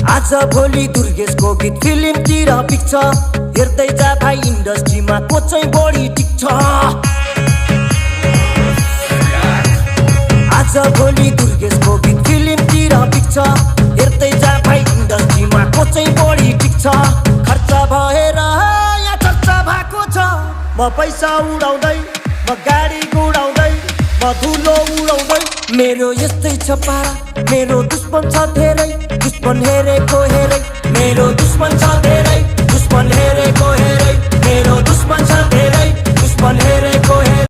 आज भोलि दुर्गेशको गीत फिल्मतिर पिक्छ हेर्दै जा भाइ इन्डस्ट्रीमा को चाहिँ बढी टिक्छ आज भोलि दुर्गेशको गीत फिल्मतिर पिक्छ हेर्दै जा भाइ इन्डस्ट्रीमा को चाहिँ बढी टिक्छ खर्च भएर यहाँ चर्चा भएको छ म पैसा उडाउँदै म गाडी गुडाउँदै म धुलो उडाउँदै मेरो यस्तै छ पारा मेरो दुश्मन छ धेरै दुश्मन हेरेको हेरै मेरो दुश्मन छ धेरै दुश्मन हेरेको हेरै मेरो दुश्मन छ धेरै दुश्मन हेरेको हेरै